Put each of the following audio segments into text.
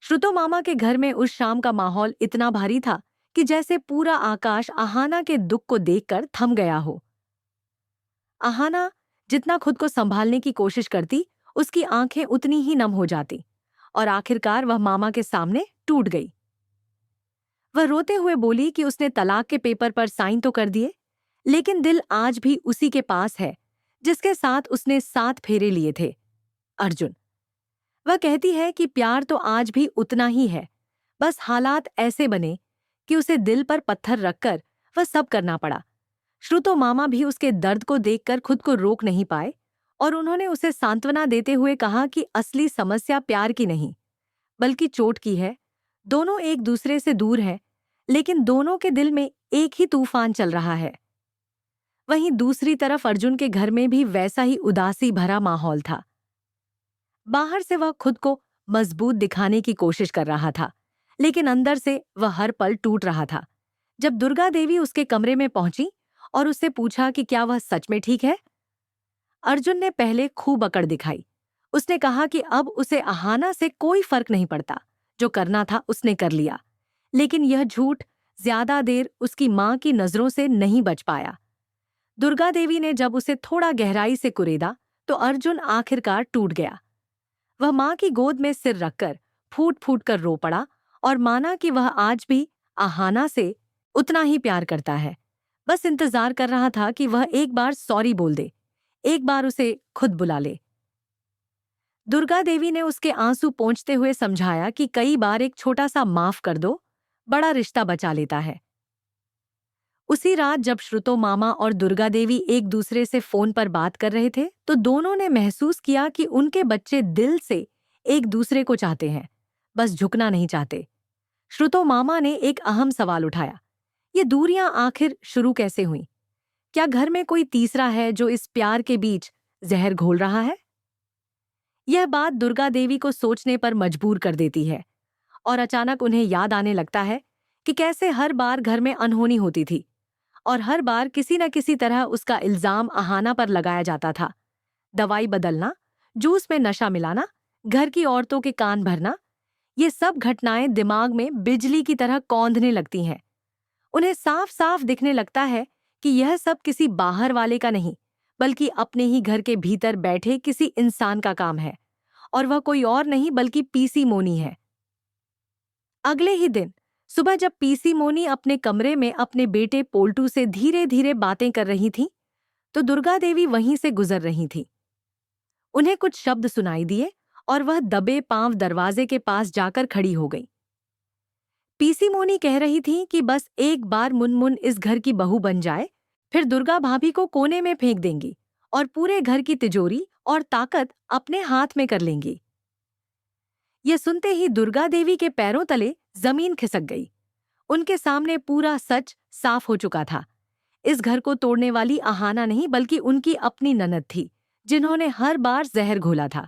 श्रुतो मामा के घर में उस शाम का माहौल इतना भारी था कि जैसे पूरा आकाश आहाना के दुख को देखकर थम गया हो। आहाना जितना खुद को संभालने की कोशिश करती, उसकी आंखें उतनी ही नम हो जाती और आखिरकार वह मामा के सामने टूट गई। वह रोते हुए बोली कि उसने तलाक के पेपर पर साइन तो कर दिए, लेकिन दिल आज भी उसी के पास है जिसके साथ उसने 7 फेरे लिए थे, अर्जुन। वह कहती है कि प्यार तो आज भी उतना ही है, बस हालात ऐसे बने कि उसे दिल पर पत्थर रखकर वह सब करना पड़ा। श्रुतो मामा भी उसके दर्द को देखकर खुद को रोक नहीं पाए और उन्होंने उसे सांत्वना देते हुए कहा कि असली समस्या प्यार की नहीं, बल्कि चोट की है। दोनों एक दूसरे से दूर हैं, लेकिन दोनों के दिल में एक ही तूफान चल रहा है। वहीं दूसरी तरफ अर्जुन के घर में भी वैसा ही उदासी भरा माहौल था। बाहर से वह खुद को मजबूत दिखाने की कोशिश कर रहा था, लेकिन अंदर से वह हर पल टूट रहा था। जब दुर्गा देवी उसके कमरे में पहुंची और उससे पूछा कि क्या वह सच में ठीक है, अर्जुन ने पहले खूब अकड़ दिखाई। उसने कहा कि अब उसे आहाना से कोई फर्क नहीं पड़ता, जो करना था उसने कर लिया। लेकिन यह झूठ ज्यादा देर उसकी मां की नजरों से नहीं बच पाया। दुर्गा देवी ने जब उसे थोड़ा गहराई से कुरेदा तो अर्जुन आखिरकार टूट गया। वह मां की गोद में सिर रखकर फूट फूट कर रो पड़ा और माना कि वह आज भी आहाना से उतना ही प्यार करता है। बस इंतजार कर रहा था कि वह एक बार सॉरी बोल दे, एक बार उसे खुद बुला ले। दुर्गा देवी ने उसके आंसू पोंछते हुए समझाया कि कई बार एक छोटा सा माफ कर दो, बड़ा रिश्ता बचा लेता है। उसी रात जब श्रुतो मामा और दुर्गा देवी एक दूसरे से फोन पर बात कर रहे थे, तो दोनों ने महसूस किया कि उनके बच्चे दिल से एक दूसरे को चाहते हैं, बस झुकना नहीं चाहते। श्रुतो मामा ने एक अहम सवाल उठाया, ये दूरियां आखिर शुरू कैसे हुई? क्या घर में कोई तीसरा है जो इस प्यार के बीच जहर घोल रहा है? यह बात दुर्गा देवी को सोचने पर मजबूर कर देती है और अचानक उन्हें याद आने लगता है कि कैसे हर बार घर में अनहोनी होती थी और हर बार किसी न किसी तरह उसका इल्जाम आहाना पर लगाया जाता था। दवाई बदलना, जूस में नशा मिलाना, घर की औरतों के कान भरना, ये सब घटनाएं दिमाग में बिजली की तरह कौंधने लगती हैं। उन्हें साफ साफ दिखने लगता है कि यह सब किसी बाहर वाले का नहीं, बल्कि अपने ही घर के भीतर बैठे किसी इंसान का काम है, और वह कोई और नहीं बल्कि पीसी मोनी है। अगले ही दिन सुबह जब पीसी मोनी अपने कमरे में अपने बेटे पोल्टू से धीरे धीरे बातें कर रही थी, तो दुर्गा देवी वहीं से गुजर रही थी। उन्हें कुछ शब्द सुनाई दिए और वह दबे पांव दरवाजे के पास जाकर खड़ी हो गई। पीसी मोनी कह रही थी कि बस एक बार मुनमुन इस घर की बहू बन जाए, फिर दुर्गा भाभी को कोने में फेंक देंगी और पूरे घर की तिजोरी और ताकत अपने हाथ में कर लेंगी। यह सुनते ही दुर्गा देवी के पैरों तले जमीन खिसक गई। उनके सामने पूरा सच साफ हो चुका था। इस घर को तोड़ने वाली आहाना नहीं बल्कि उनकी अपनी ननद थी, जिन्होंने हर बार जहर घोला था।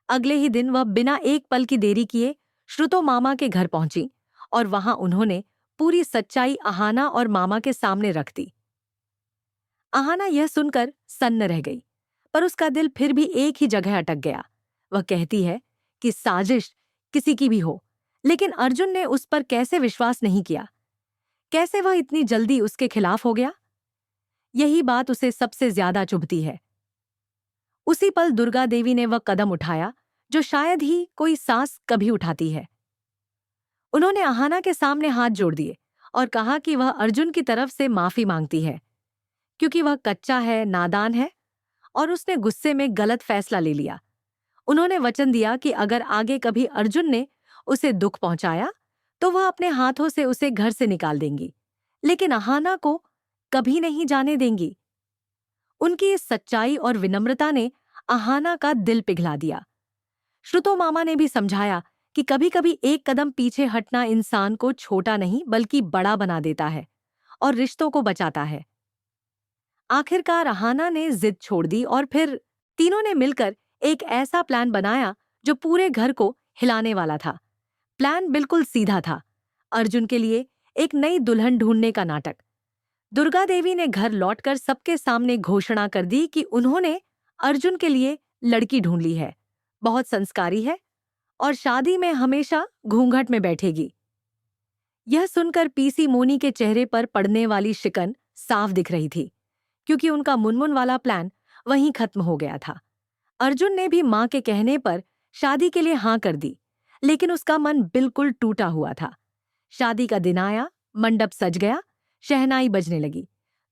अगले ही दिन वह बिना एक पल की देरी किए श्रुतो मामा के घर पहुंची और वहां उन्होंने पूरी सच्चाई आहाना और मामा के सामने रख दी। आहाना यह सुनकर सन्न रह गई, पर उसका दिल फिर भी एक ही जगह अटक गया। वह कहती है कि साजिश किसी की भी हो, लेकिन अर्जुन ने उस पर कैसे विश्वास नहीं किया? कैसे वह इतनी जल्दी उसके खिलाफ हो गया? यही बात उसे सबसे ज्यादा चुभती है। उसी पल दुर्गा देवी ने वह कदम उठाया जो शायद ही कोई सास कभी उठाती है। उन्होंने आहाना के सामने हाथ जोड़ दिए और कहा कि वह अर्जुन की तरफ से माफी मांगती है, क्योंकि वह कच्चा है, नादान है और उसने गुस्से में गलत फैसला ले लिया। उन्होंने वचन दिया कि अगर आगे कभी अर्जुन ने उसे दुख पहुंचाया तो वह अपने हाथों से उसे घर से निकाल देंगी, लेकिन आहाना को कभी नहीं जाने देंगी। उनकी इस सच्चाई और विनम्रता ने आहाना का दिल पिघला दिया। श्रुतो मामा ने भी समझाया कि कभी-कभी एक कदम पीछे हटना इंसान को छोटा नहीं बल्कि बड़ा बना देता है और रिश्तों को बचाता है। आखिरकार आहाना ने जिद छोड़ दी और फिर तीनों ने मिलकर एक ऐसा प्लान बनाया जो पूरे घर को हिलाने वाला था। प्लान बिल्कुल सीधा था, अर्जुन के लिए एक नई दुल्हन ढूंढने का नाटक। दुर्गा देवी ने घर लौटकर सबके सामने घोषणा कर दी कि उन्होंने अर्जुन के लिए लड़की ढूंढ ली है, बहुत संस्कारी है और शादी में हमेशा घूंघट में बैठेगी। यह सुनकर पीसी मोनी के चेहरे पर पड़ने वाली शिकन साफ दिख रही थी, क्योंकि उनका मुनमुन वाला प्लान वहीं खत्म हो गया था। अर्जुन ने भी मां के कहने पर शादी के लिए हाँ कर दी, लेकिन उसका मन बिल्कुल टूटा हुआ था। शादी का दिन आया, मंडप सज गया, शहनाई बजने लगी।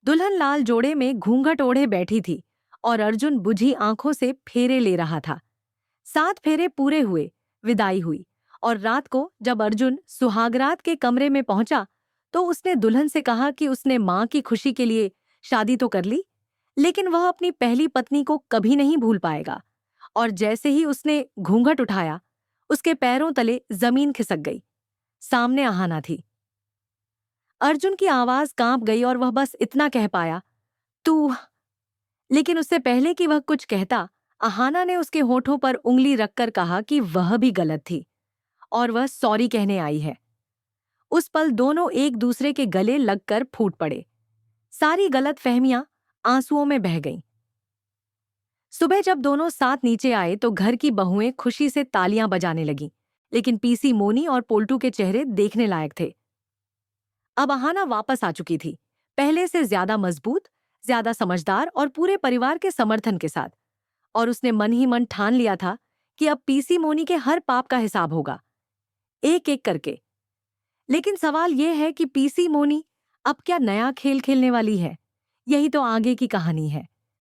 दुल्हन लाल जोड़े में घूंघट ओढ़े बैठी थी और अर्जुन बुझी आंखों से फेरे ले रहा था। 7 फेरे पूरे हुए, विदाई हुई और रात को जब अर्जुन सुहागरात के कमरे में पहुंचा तो उसने दुल्हन से कहा कि उसने मां की खुशी के लिए शादी तो कर ली, लेकिन वह अपनी पहली पत्नी को कभी नहीं भूल पाएगा। और जैसे ही उसने घूंघट उठाया, उसके पैरों तले जमीन खिसक गई। सामने आहाना थी। अर्जुन की आवाज कांप गई और वह बस इतना कह पाया, तू। लेकिन उससे पहले कि वह कुछ कहता, आहाना ने उसके होठों पर उंगली रखकर कहा कि वह भी गलत थी और वह सॉरी कहने आई है। उस पल दोनों एक दूसरे के गले लगकर फूट पड़े। सारी गलत फहमियां आंसुओं में बह गईं। सुबह जब दोनों साथ नीचे आए तो घर की बहुएं खुशी से तालियां बजाने लगीं, लेकिन पीसी मोनी और पोल्टू के चेहरे देखने लायक थे। अब आहाना वापस आ चुकी थी, पहले से ज्यादा मजबूत, ज्यादा समझदार और पूरे परिवार के समर्थन के साथ। और उसने मन ही मन ठान लिया था कि अब पीसी मोनी के हर पाप का हिसाब होगा, एक एक करके। लेकिन सवाल यह है कि पीसी मोनी अब क्या नया खेल खेलने वाली है? यही तो आगे की कहानी है।